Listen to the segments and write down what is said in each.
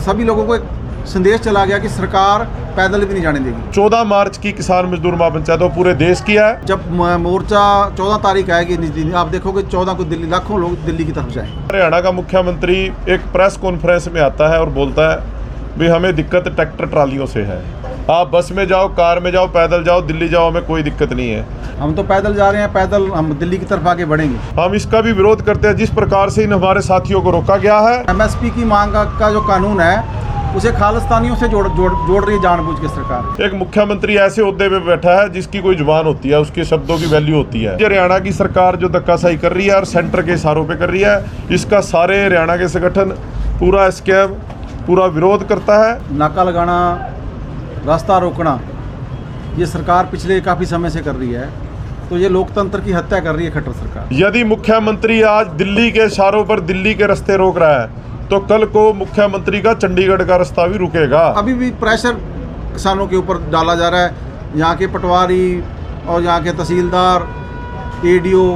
सभी लोगों को एक संदेश चला गया कि सरकार पैदल भी नहीं जाने देगी। 14 मार्च की किसान मजदूर महापंचायत वो पूरे देश की है। जब मोर्चा 14 तारीख आएगी निज दिन, आप देखोगे 14 को दिल्ली, लाखों लोग दिल्ली की तरफ जाएंगे। हरियाणा का मुख्यमंत्री एक प्रेस कॉन्फ्रेंस में आता है और बोलता है भी हमें दिक्कत ट्रैक्टर ट्रालियों से है, आप बस में जाओ, कार में जाओ, पैदल जाओ, दिल्ली जाओ, हमें कोई दिक्कत नहीं है। हम तो पैदल जा रहे हैं, पैदल हम दिल्ली की तरफ आगे बढ़ेंगे। हम इसका भी विरोध करते हैं जिस प्रकार से इन हमारे साथियों को रोका गया है। MSP की मांग का जो कानून है उसे खालिस्तानियों से जोड़ रही है जानबूझ के सरकार। एक मुख्यमंत्री ऐसे ओहदे पे बैठा है जिसकी कोई जुबान होती है, उसके शब्दों की वैल्यू होती है। हरियाणा की सरकार जो धक्काशाही कर रही है और सेंटर के इशारों पे कर रही है, इसका सारे हरियाणा के संगठन पूरा स्कैम पूरा विरोध करता है। नाका लगाना, रास्ता रोकना, ये सरकार पिछले काफ़ी समय से कर रही है, तो ये लोकतंत्र की हत्या कर रही है खट्टर सरकार। यदि मुख्यमंत्री आज दिल्ली के इशारों पर दिल्ली के रास्ते रोक रहा है तो कल को मुख्यमंत्री का चंडीगढ़ का रास्ता भी रुकेगा। अभी भी प्रेशर किसानों के ऊपर डाला जा रहा है। यहाँ के पटवारी और यहाँ के तहसीलदार, ADO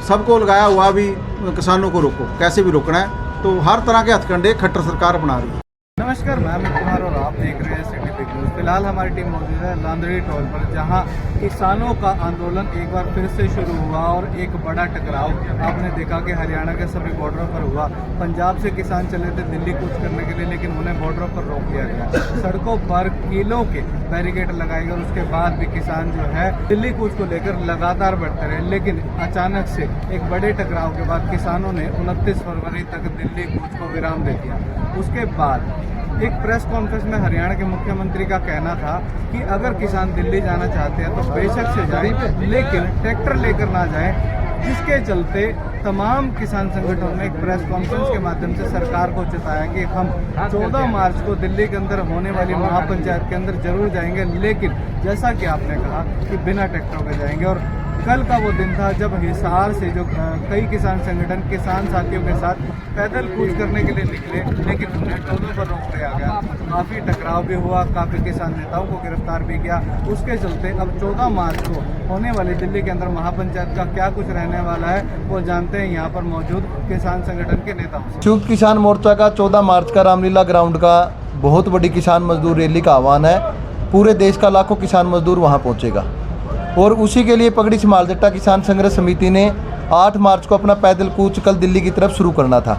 सबको लगाया हुआ भी किसानों को रोको, कैसे भी रोकना है। तो हर तरह के हथकंडे खट्टर सरकार अपना रही है। नमस्कार, मैं अमित कुमार और आप देख रहे हैं सिटी बिग न्यूज़। फिलहाल हमारी टीम मौजूद है लांदड़ी टोल पर, जहां किसानों का आंदोलन एक बार फिर से शुरू हुआ और एक बड़ा टकराव आपने देखा कि हरियाणा के सभी बॉर्डरों पर हुआ। पंजाब से किसान चले थे दिल्ली कूच करने के लिए, लेकिन उन्हें बॉर्डरों पर रोक दिया गया। सड़कों पर किलों के बैरिकेड लगाए गए और उसके बाद भी किसान जो है दिल्ली कूच को लेकर लगातार बढ़ते रहे। लेकिन अचानक से एक बड़े टकराव के बाद किसानों ने 29 फरवरी तक दिल्ली कूच को विराम दे दिया। उसके बाद एक प्रेस कॉन्फ्रेंस में हरियाणा के मुख्यमंत्री का कहना था कि अगर किसान दिल्ली जाना चाहते हैं तो बेशक से जाएं, लेकिन ट्रैक्टर लेकर ना जाएं। जिसके चलते तमाम किसान संगठनों ने एक प्रेस कॉन्फ्रेंस के माध्यम से सरकार को चेताया कि हम 14 मार्च को दिल्ली के अंदर होने वाली महापंचायत के अंदर जरूर जाएंगे, लेकिन जैसा कि आपने कहा कि बिना ट्रैक्टरों के जाएंगे। और कल का वो दिन था जब हिसार से जो कई किसान संगठन किसान साथियों के साथ पैदल कूच करने के लिए निकले, लेकिन उन्हें टोलों पर रोक दिया गया। काफ़ी टकराव भी हुआ, काफ़ी किसान नेताओं को गिरफ्तार भी किया। उसके चलते अब 14 मार्च को होने वाली दिल्ली के अंदर महापंचायत का क्या कुछ रहने वाला है वो जानते हैं यहाँ पर मौजूद किसान संगठन के नेताओं से। संयुक्त किसान मोर्चा का 14 मार्च का रामलीला ग्राउंड का बहुत बड़ी किसान मजदूर रैली का आह्वान है। पूरे देश का लाखों किसान मजदूर वहाँ पहुँचेगा और उसी के लिए पगड़ी समाल जट्टा किसान संघर्ष समिति ने 8 मार्च को अपना पैदल कूच कल दिल्ली की तरफ शुरू करना था।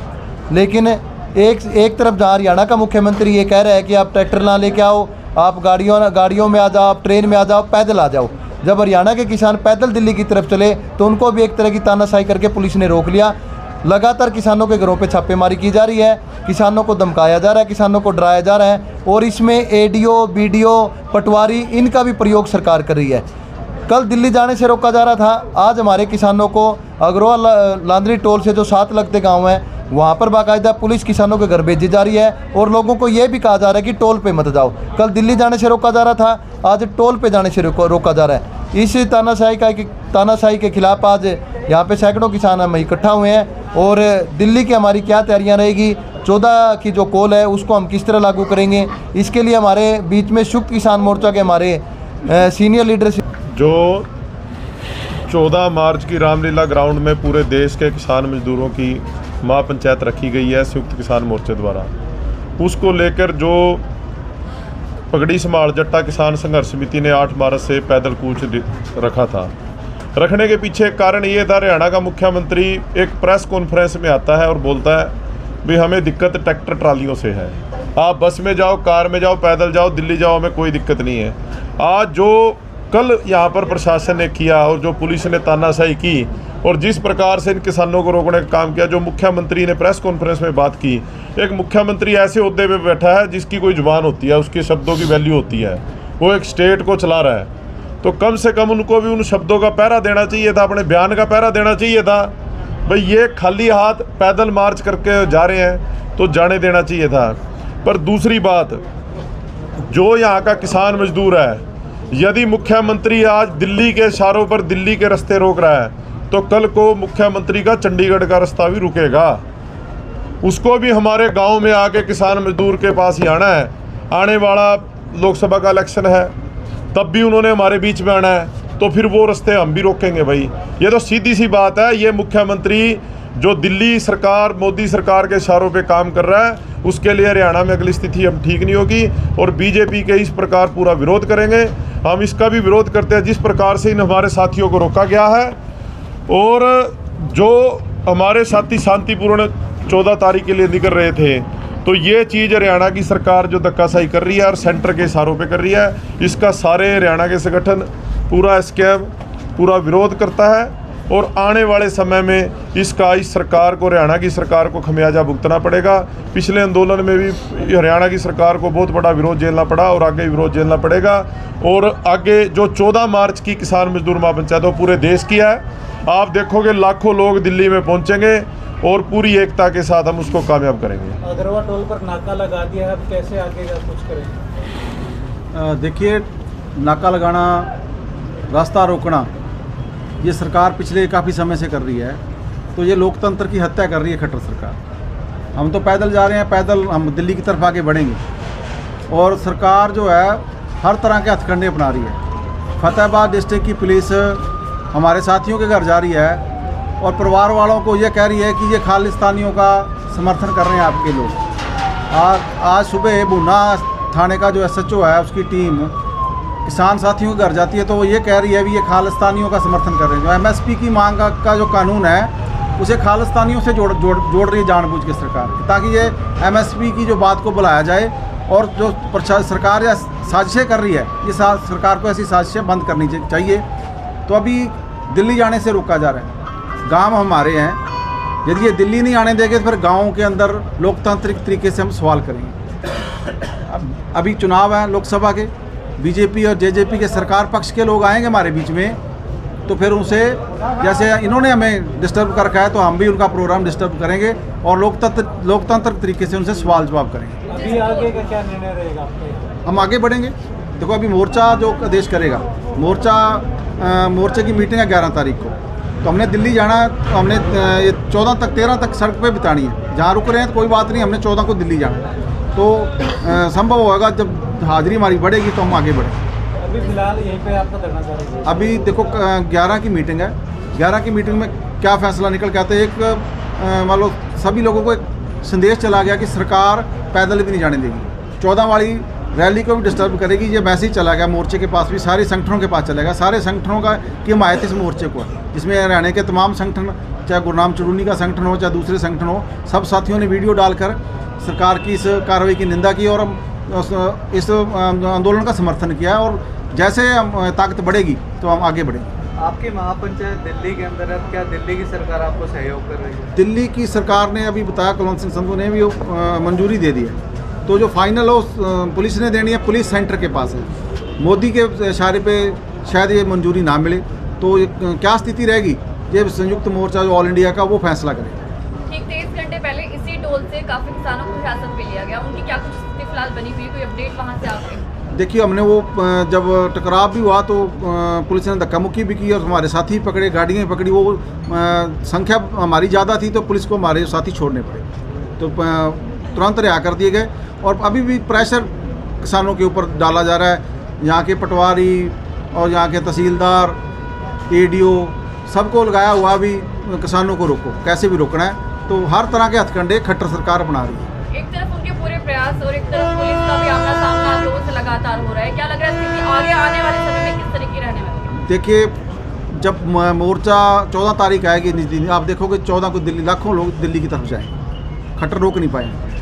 लेकिन एक तरफ जहाँ हरियाणा का मुख्यमंत्री ये कह रहा है कि आप ट्रैक्टर ना लेके आओ, आप गाड़ियों में आ जाओ, आप ट्रेन में आ जाओ, पैदल आ जाओ। जब हरियाणा के किसान पैदल दिल्ली की तरफ चले तो उनको भी एक तरह की तानाशाही करके पुलिस ने रोक लिया। लगातार किसानों के घरों पे छापेमारी की जा रही है, किसानों को धमकाया जा रहा है, किसानों को डराया जा रहा है और इसमें ADO, BDO, पटवारी इनका भी प्रयोग सरकार कर रही है। कल दिल्ली जाने से रोका जा रहा था, आज हमारे किसानों को अग्रवाल लांदड़ी टोल से जो 7 लगते गांव हैं वहां पर बाकायदा पुलिस किसानों के घर भेजी जा रही है और लोगों को ये भी कहा जा रहा है कि टोल पे मत जाओ। कल दिल्ली जाने से रोका जा रहा था, आज टोल पे जाने से रोका जा रहा है। इस तानाशाही के खिलाफ आज यहाँ पे सैकड़ों किसान हम इकट्ठा हुए हैं और दिल्ली की हमारी क्या तैयारियाँ रहेगी, 14 की जो कॉल है उसको हम किस तरह लागू करेंगे, इसके लिए हमारे बीच में संयुक्त किसान मोर्चा के हमारे सीनियर लीडर जो 14 मार्च की रामलीला ग्राउंड में पूरे देश के किसान मजदूरों की महापंचायत रखी गई है संयुक्त किसान मोर्चे द्वारा, उसको लेकर जो पगड़ी समाल जट्टा किसान संघर्ष समिति ने 8 मार्च से पैदल कूच रखा था। रखने के पीछे कारण ये था, हरियाणा का मुख्यमंत्री एक प्रेस कॉन्फ्रेंस में आता है और बोलता है भी हमें दिक्कत ट्रैक्टर ट्रालियों से है, आप बस में जाओ, कार में जाओ, पैदल जाओ, दिल्ली जाओ, हमें कोई दिक्कत नहीं है। आज जो कल यहाँ पर प्रशासन ने किया और जो पुलिस ने तानाशाही की और जिस प्रकार से इन किसानों को रोकने का काम किया, जो मुख्यमंत्री ने प्रेस कॉन्फ्रेंस में बात की, एक मुख्यमंत्री ऐसे ओहदे पे बैठा है जिसकी कोई जुबान होती है, उसके शब्दों की वैल्यू होती है, वो एक स्टेट को चला रहा है, तो कम से कम उनको भी उन शब्दों का पहरा देना चाहिए था, अपने बयान का पहरा देना चाहिए था। भाई ये खाली हाथ पैदल मार्च करके जा रहे हैं तो जाने देना चाहिए था। पर दूसरी बात, जो यहाँ का किसान मजदूर है, यदि मुख्यमंत्री आज दिल्ली के इशारों पर दिल्ली के रास्ते रोक रहा है तो कल को मुख्यमंत्री का चंडीगढ़ का रास्ता भी रुकेगा। उसको भी हमारे गांव में आके किसान मजदूर के पास ही आना है। आने वाला लोकसभा का इलेक्शन है, तब भी उन्होंने हमारे बीच में आना है, तो फिर वो रास्ते हम भी रोकेंगे। भाई ये तो सीधी सी बात है। ये मुख्यमंत्री जो दिल्ली सरकार, मोदी सरकार के इशारों पे काम कर रहा है, उसके लिए हरियाणा में अगली स्थिति हम ठीक नहीं होगी और बीजेपी के इस प्रकार पूरा विरोध करेंगे। हम इसका भी विरोध करते हैं जिस प्रकार से इन हमारे साथियों को रोका गया है, और जो हमारे साथी शांतिपूर्ण 14 तारीख के लिए निकल रहे थे, तो ये चीज़ हरियाणा की सरकार जो धक्काशाही कर रही है और सेंटर के इशारों पे कर रही है, इसका सारे हरियाणा के संगठन पूरा स्कैम पूरा विरोध करता है। और आने वाले समय में इसका इस सरकार को, हरियाणा की सरकार को खमियाजा भुगतना पड़ेगा। पिछले आंदोलन में भी हरियाणा की सरकार को बहुत बड़ा विरोध झेलना पड़ा और आगे विरोध झेलना पड़ेगा। और आगे जो 14 मार्च की किसान मजदूर महापंचायत वो पूरे देश की है, आप देखोगे लाखों लोग दिल्ली में पहुंचेंगे और पूरी एकता के साथ हम उसको कामयाब करेंगे। अग्रवा टोल पर नाका लगा दिया है, अब कैसे आगे का कुछ करेंगे? देखिए, नाका लगाना, रास्ता रोकना, ये सरकार पिछले काफ़ी समय से कर रही है, तो ये लोकतंत्र की हत्या कर रही है खट्टर सरकार। हम तो पैदल जा रहे हैं, पैदल हम दिल्ली की तरफ आगे बढ़ेंगे, और सरकार जो है हर तरह के हथकंडे अपना रही है। फतेहाबाद डिस्ट्रिक्ट की पुलिस हमारे साथियों के घर जा रही है और परिवार वालों को ये कह रही है कि ये खालिस्तानियों का समर्थन कर रहे हैं आपके लोग। आज सुबह भूना थाने का जो SHO है, उसकी टीम किसान साथियों के घर जाती है, तो वो ये कह रही है भी ये खालिस्तानियों का समर्थन कर रहे हैं। जो MSP की मांग का जो कानून है, उसे खालिस्तानियों से जोड़ रही है जानबूझ के सरकार, ताकि ये MSP की जो बात को बुलाया जाए। और जो सरकार या साजिशें कर रही है, ये सरकार को ऐसी साजिशें बंद करनी चाहिए। तो अभी दिल्ली जाने से रोका जा रहा है। गांव हमारे हैं, यदि ये दिल्ली नहीं आने देंगे तो फिर गाँव के अंदर लोकतांत्रिक तरीके से हम सवाल करेंगे। अभी चुनाव है लोकसभा के, बीजेपी और जेजेपी के सरकार पक्ष के लोग आएंगे हमारे बीच में, तो फिर उनसे जैसे इन्होंने हमें डिस्टर्ब कर रखा है, तो हम भी उनका प्रोग्राम डिस्टर्ब करेंगे और लोकतंत्र तरीके से उनसे सवाल जवाब करेंगे। अभी आगे का क्या निर्णय रहेगा आपके? हम आगे बढ़ेंगे। देखो, अभी मोर्चा जो आदेश करेगा, मोर्चे की मीटिंग है 11 तारीख को, तो हमने दिल्ली जाना है, तो हमने ये 13 तक सड़क पे बितानी है। जहाँ रुक रहे हैं तो कोई बात नहीं, हमने 14 को दिल्ली जाना है। तो संभव होगा जब हाजिरी हमारी बढ़ेगी तो हम आगे बढ़ेंगे। अभी फिलहाल यहीं पे आपका धरना जारी है? अभी देखो, 11 की मीटिंग है। 11 की मीटिंग में क्या फैसला निकल के आता है, एक मान लो सभी लोगों को एक संदेश चला गया कि सरकार पैदल भी नहीं जाने देगी। 14 वाली रैली को भी डिस्टर्ब करेगी, ये मैसेज चला गया मोर्चे के पास भी, सारे संगठनों के पास चलेगा। सारे संगठनों का की हिमायत इस मोर्चे को है, जिसमें हरियाणा के तमाम संगठन, चाहे गुरनाम चुरूनी का संगठन हो, चाहे दूसरे संगठन हो, सब साथियों ने वीडियो डालकर सरकार की इस कार्रवाई की निंदा की और इस आंदोलन का समर्थन किया। और जैसे ताकत बढ़ेगी तो हम आगे बढ़ेंगे। आपकी महापंचायत दिल्ली के अंदर है, क्या दिल्ली की सरकार आपको सहयोग कर रही है? दिल्ली की सरकार ने अभी बताया, कुलवंत सिंह संधू ने भी मंजूरी दे दी है, तो जो फाइनल हो पुलिस ने देनी है, पुलिस सेंटर के पास है। मोदी के इशारे पे शायद ये मंजूरी ना मिले, तो क्या स्थिति रहेगी ये संयुक्त मोर्चा जो ऑल इंडिया का वो फैसला करेगा। ठीक 23 घंटे पहले इसी टोल से काफ़ी किसानों को हिरासत में लिया गया, उनकी क्या कुछ स्थिति फिलहाल बनी हुई, कोई अपडेट वहाँ से आपके? देखिए, हमने वो जब टकराव भी हुआ तो पुलिस ने धक्का मुक्की भी की और हमारे साथी पकड़े, गाड़ियाँ पकड़ी। वो संख्या हमारी ज़्यादा थी तो पुलिस को हमारे साथी छोड़ने पड़े, तो तुरंत रिहा कर दिए गए। और अभी भी प्रेशर किसानों के ऊपर डाला जा रहा है। यहाँ के पटवारी और यहाँ के तहसीलदार, ADO सबको लगाया हुआ भी किसानों को रोको, कैसे भी रोकना है। तो हर तरह के हथकंडे खट्टर सरकार अपना रही है। एक तरफ उनके पूरे प्रयास और एक तरफ पुलिस का भी आमना सामना आप लोगों से लगातार हो रहा है, क्या लग रहा है स्थिति आगे आने वाले समय में किस तरह की रहने वाली है? देखिए, जब मोर्चा 14 तारीख आएगी, आप देखोगे 14 को दिल्ली लाखों लोग दिल्ली की तरफ जाएंगे, खट्टर रोक नहीं पाएंगे।